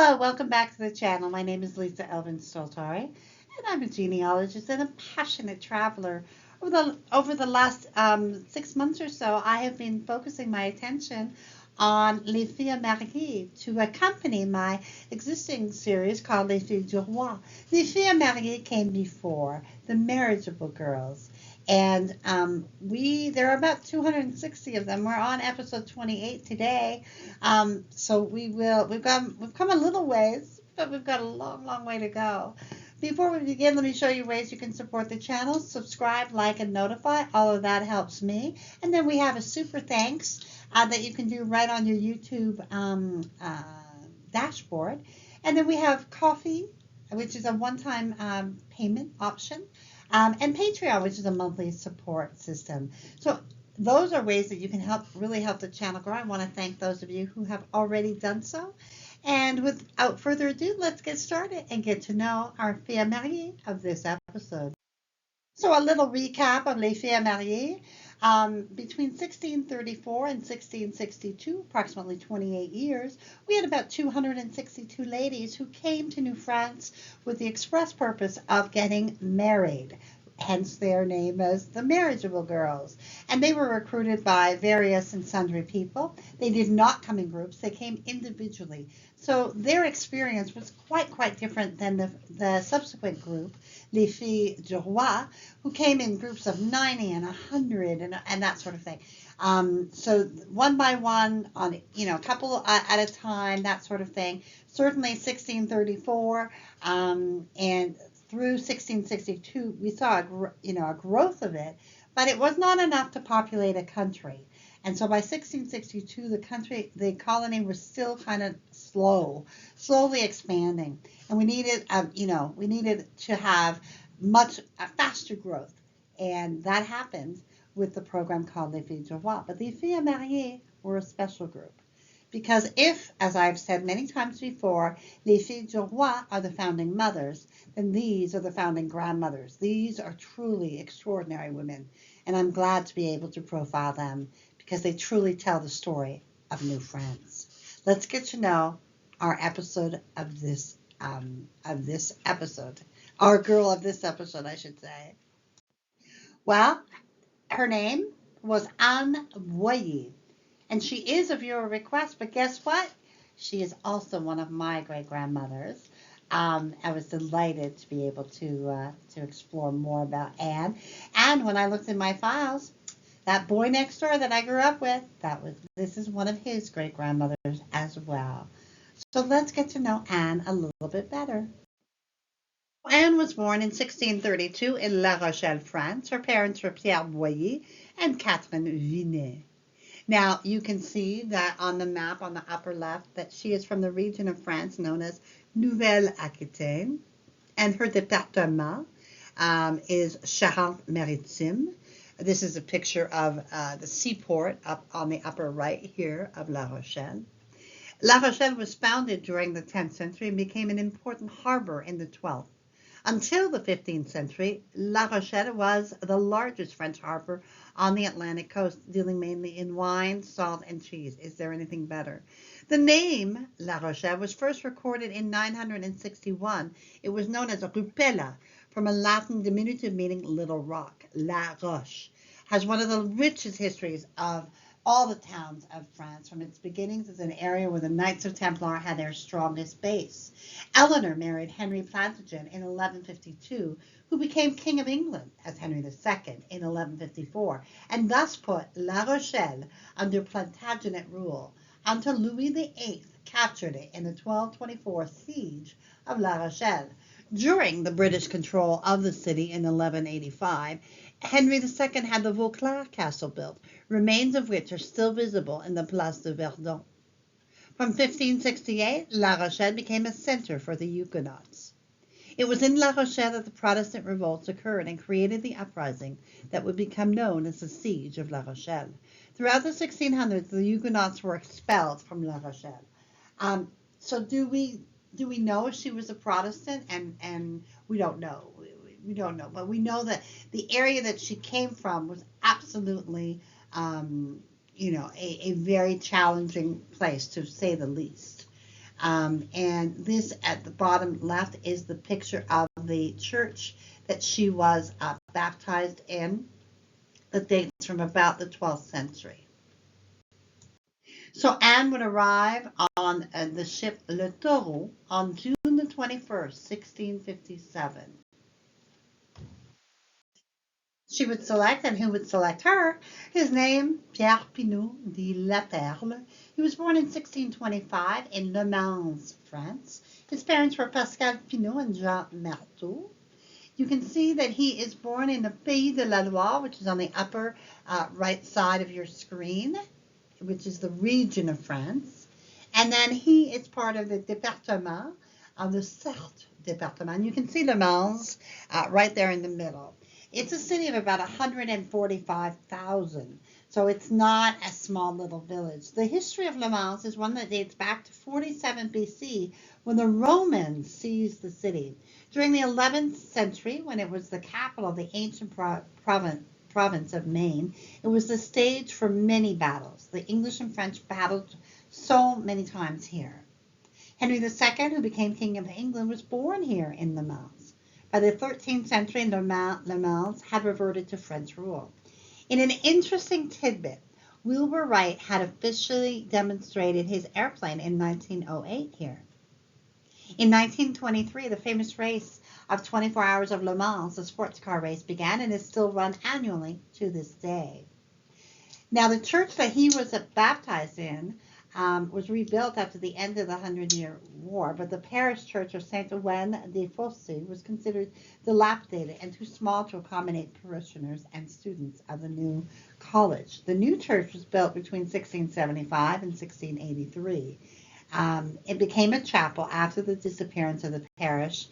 Hello, welcome back to the channel. My name is Lisa Elvin Stoltari, and I'm a genealogist and a passionate traveler. Over the last 6 months or so, I have been focusing my attention on Les Filles Mariées to accompany my existing series called Les Filles du Roi. Les Filles Mariées came before the marriageable girls. And there are about 260 of them. We're on episode 28 today. So we've come a little ways, but we've got a long, long way to go. Before we begin, let me show you ways you can support the channel. Subscribe, like, and notify. All of that helps me. And then we have a super thanks that you can do right on your YouTube dashboard. And then we have Coffee, which is a one-time payment option. And Patreon, which is a monthly support system. So those are ways that you can really help the channel grow. I want to thank those of you who have already done so. And without further ado, let's get started and get to know our Filles Mariées of this episode. So a little recap of Les Filles Mariées. Between 1634 and 1662, approximately 28 years, we had about 262 ladies who came to New France with the express purpose of getting married, hence their name as the marriageable girls. And they were recruited by various and sundry people. They did not come in groups, they came individually. So their experience was quite different than the subsequent group, Les Filles du Roi, who came in groups of 90 and 100 and that sort of thing. So one by one, on a couple at a time, that sort of thing. Certainly 1634 and through 1662, we saw a growth of it, but it was not enough to populate a country. And so by 1662, the colony was still kind of slowly expanding, and we needed to have much faster growth, and that happened with the program called Les Filles du Roi. But les Filles Mariées were a special group. Because if, as I've said many times before, Les Filles du Roi are the founding mothers, then these are the founding grandmothers. These are truly extraordinary women, and I'm glad to be able to profile them because they truly tell the story of New France. Let's get to know our episode of this episode. Our girl of this episode, I should say. Well, her name was Anne Boyer. And she is a viewer request, but guess what? She is also one of my great-grandmothers. I was delighted to be able to explore more about Anne. And when I looked in my files, that boy next door that I grew up with, this is one of his great-grandmothers as well. So let's get to know Anne a little bit better. Anne was born in 1632 in La Rochelle, France. Her parents were Pierre Boyer and Catherine Vinet. Now, you can see that on the map on the upper left that she is from the region of France known as Nouvelle-Aquitaine, and her département is Charente-Maritime. This is a picture of the seaport up on the upper right here of La Rochelle. La Rochelle was founded during the 10th century and became an important harbor in the 12th. Until the 15th century, La Rochelle was the largest French harbor on the Atlantic coast, dealing mainly in wine, salt, and cheese. Is there anything better? The name La Rochelle was first recorded in 961. It was known as Rupella, from a Latin diminutive meaning little rock. La Roche has one of the richest histories of all the towns of France, from its beginnings as an area where the Knights of Templar had their strongest base. Eleanor married Henry Plantagenet in 1152, who became King of England as Henry II in 1154, and thus put La Rochelle under Plantagenet rule until Louis VIII captured it in the 1224 siege of La Rochelle. During the British control of the city in 1185, Henry II had the Vauclair Castle built, remains of which are still visible in the Place de Verdun. From 1568, La Rochelle became a center for the Huguenots. It was in La Rochelle that the Protestant revolts occurred and created the uprising that would become known as the Siege of La Rochelle. Throughout the 1600s, the Huguenots were expelled from La Rochelle. So do we know if she was a Protestant? And we don't know. We don't know, but we know that the area that she came from was absolutely, a very challenging place, to say the least. And this at the bottom left is the picture of the church that she was baptized in. That dates from about the 12th century. So Anne would arrive on the ship Le Taureau on June the 21st, 1657. She would select, and who would select her? His name, Pierre Pinot de la Perle. He was born in 1625 in Le Mans, France. His parents were Pascal Pinot and Jean Marteau. You can see that he is born in the Pays de la Loire, which is on the upper right side of your screen, which is the region of France. And then he is part of the département of the Sarthe département. And you can see Le Mans right there in the middle. It's a city of about 145,000, so it's not a small little village. The history of Le Mans is one that dates back to 47 BC when the Romans seized the city. During the 11th century, when it was the capital of the ancient province of Maine, it was the stage for many battles. The English and French battled so many times here. Henry II, who became King of England, was born here in Le Mans. By the 13th century, Le Mans had reverted to French rule. In an interesting tidbit, Wilbur Wright had officially demonstrated his airplane in 1908 here. In 1923, the famous race of 24 Hours of Le Mans, the sports car race, began and is still run annually to this day. Now, the church that he was baptized in was rebuilt after the end of the 100-Year War, but the parish church of Saint Ouen des Fossés was considered dilapidated and too small to accommodate parishioners and students of the new college. The new church was built between 1675 and 1683. It became a chapel after the disappearance of the parish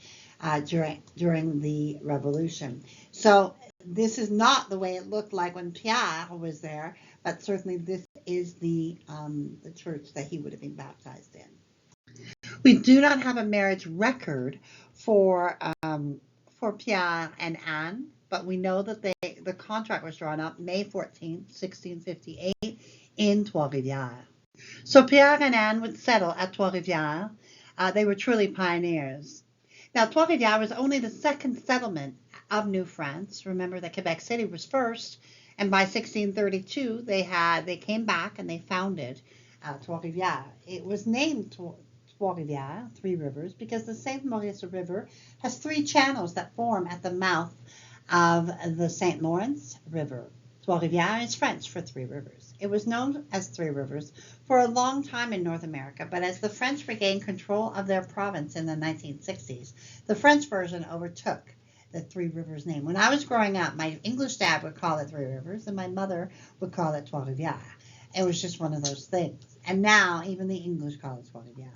during the Revolution. So this is not the way it looked like when Pierre was there, but certainly this is the church that he would have been baptized in. We do not have a marriage record for Pierre and Anne, but we know that the contract was drawn up May 14, 1658 in Trois-Rivières. So Pierre and Anne would settle at Trois-Rivières. They were truly pioneers. Now, Trois-Rivières was only the second settlement of New France. Remember that Quebec City was first, and by 1632 they came back and they founded Trois-Rivières. It was named Trois-Rivières, Three Rivers, because the Saint Maurice River has three channels that form at the mouth of the St. Lawrence River. Trois-Rivières is French for Three Rivers. It was known as Three Rivers for a long time in North America, but as the French regained control of their province in the 1960s, the French version overtook the Three Rivers name. When I was growing up, my English dad would call it Three Rivers, and my mother would call it Trois-Rivières. It was just one of those things. And now, even the English call it Trois-Rivières.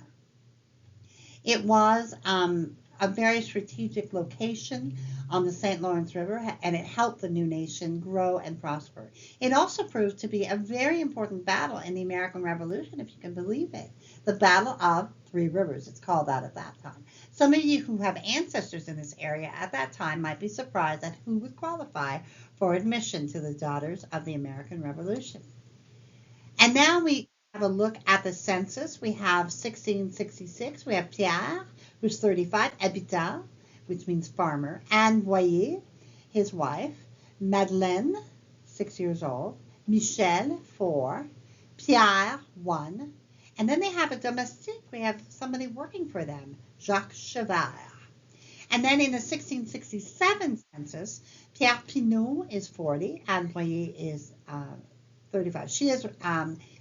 It was a very strategic location on the St. Lawrence River, and it helped the new nation grow and prosper. It also proved to be a very important battle in the American Revolution, if you can believe it. The Battle of Three Rivers, it's called that at that time. Some of you who have ancestors in this area at that time might be surprised at who would qualify for admission to the Daughters of the American Revolution. And now we have a look at the census. We have 1666. We have Pierre, who's 35, habitant, which means farmer, Anne Voyer, his wife, Madeleine, 6 years old, Michel, 4, Pierre, 1, and then they have a domestique. We have somebody working for them, Jacques Chevert. And then in the 1667 census, Pierre Pinot is 40, Anne Voyer is 35. She is.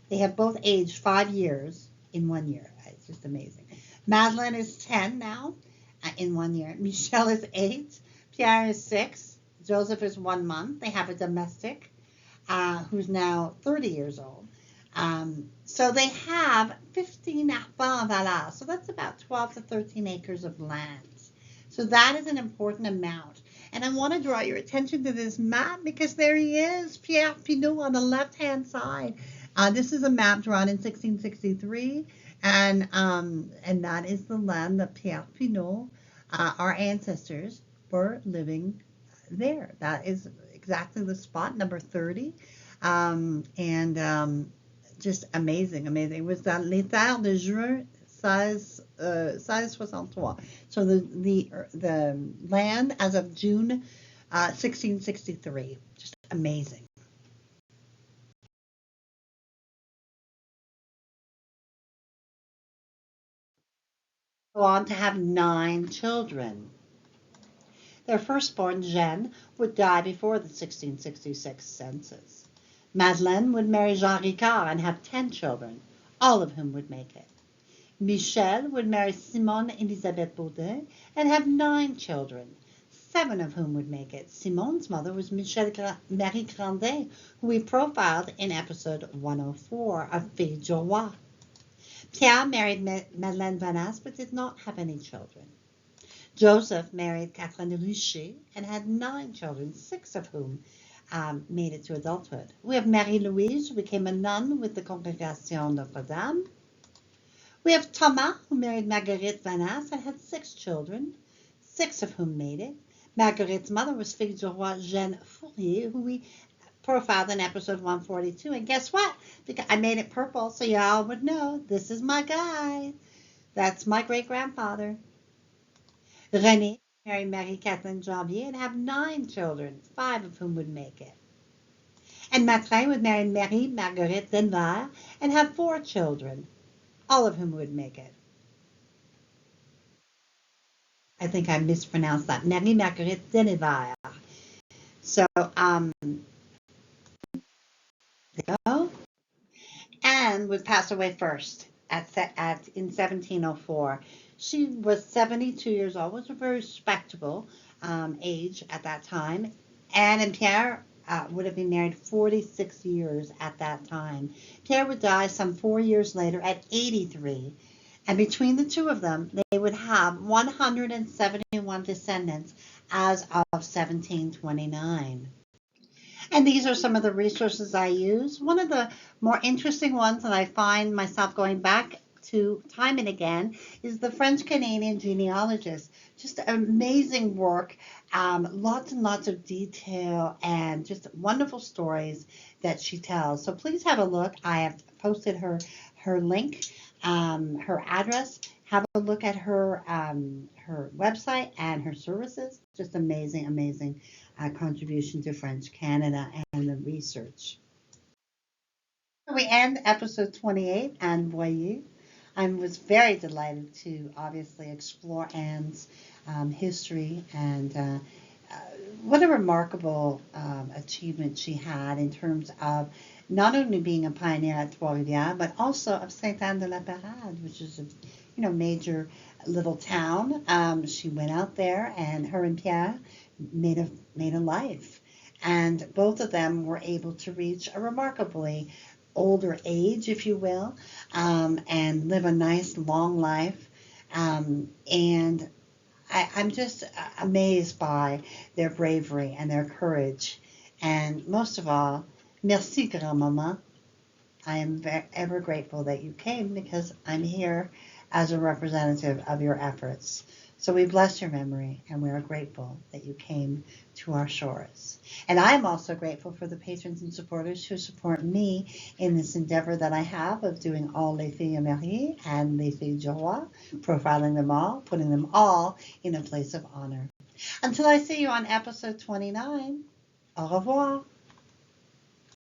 They have both aged 5 years in 1 year. It's just amazing. Madeleine is 10 now in 1 year. Michel is 8. Pierre is 6. Joseph is 1 month. They have a domestic who's now 30 years old. So they have 15 arpents valeurs. So that's about 12 to 13 acres of land. So that is an important amount. And I want to draw your attention to this map because there he is, Pierre Pinot on the left-hand side. This is a map drawn in 1663, and that is the land that Pierre Pinot, our ancestors, were living there. That is exactly the spot, number 30, just amazing, amazing. It was Les Terres de Juin 1663. So the land as of June 1663. Just amazing. Go on to have 9 children. Their firstborn, Jeanne, would die before the 1666 census. Madeleine would marry Jean Ricard and have 10 children, all of whom would make it. Michel would marry Simone Elisabeth Baudin and have 9 children, 7 of whom would make it. Simone's mother was Michel Marie Grandet, who we profiled in episode 104 of Fille du Roi. Pierre married Madeleine Vanasse but did not have any children. Joseph married Catherine Richer and had 9 children, 6 of whom made it to adulthood. We have Marie-Louise, who became a nun with the Congregation Notre Dame. We have Thomas, who married Marguerite Vanasse and had 6 children, 6 of whom made it. Marguerite's mother was Fille du Roi Jeanne Fourier, who we profiled in episode 142. And guess what? Because I made it purple so y'all would know this is my guy. That's my great-grandfather. René married Marie-Catherine Janvier and have 9 children, 5 of whom would make it. And Matrin would marry Marie Marguerite Denver and have 4 children, all of whom would make it. I think I mispronounced that. Marie Marguerite Denver. So, there you go. Anne would pass away first in 1704. She was 72 years old, was a very respectable age at that time. Anne and Pierre would have been married 46 years at that time. Pierre would die some 4 years later at 83. And between the two of them, they would have 171 descendants as of 1729. And these are some of the resources I use. One of the more interesting ones that I find myself going back to time and again is the French-Canadian genealogist. Just amazing work, lots and lots of detail, and just wonderful stories that she tells. So please have a look. I have posted her link, her address. Have a look at her website and her services. Just amazing, amazing contribution to French Canada and the research. We end episode 28, Anne Boyer. I was very delighted to obviously explore Anne's history and what a remarkable achievement she had in terms of not only being a pioneer at Trois-Rivières, but also of Sainte-Anne-de-la-Parade, which is a major little town. She went out there, and her and Pierre made a life, and both of them were able to reach a remarkably older age, if you will, and live a nice long life. And I'm just amazed by their bravery and their courage. And most of all, merci, grand-maman. I am ever grateful that you came because I'm here as a representative of your efforts. So we bless your memory, and we are grateful that you came to our shores. And I'm also grateful for the patrons and supporters who support me in this endeavor that I have of doing all Les Filles Mariées and Les Filles du Roi, profiling them all, putting them all in a place of honor. Until I see you on episode 29, au revoir.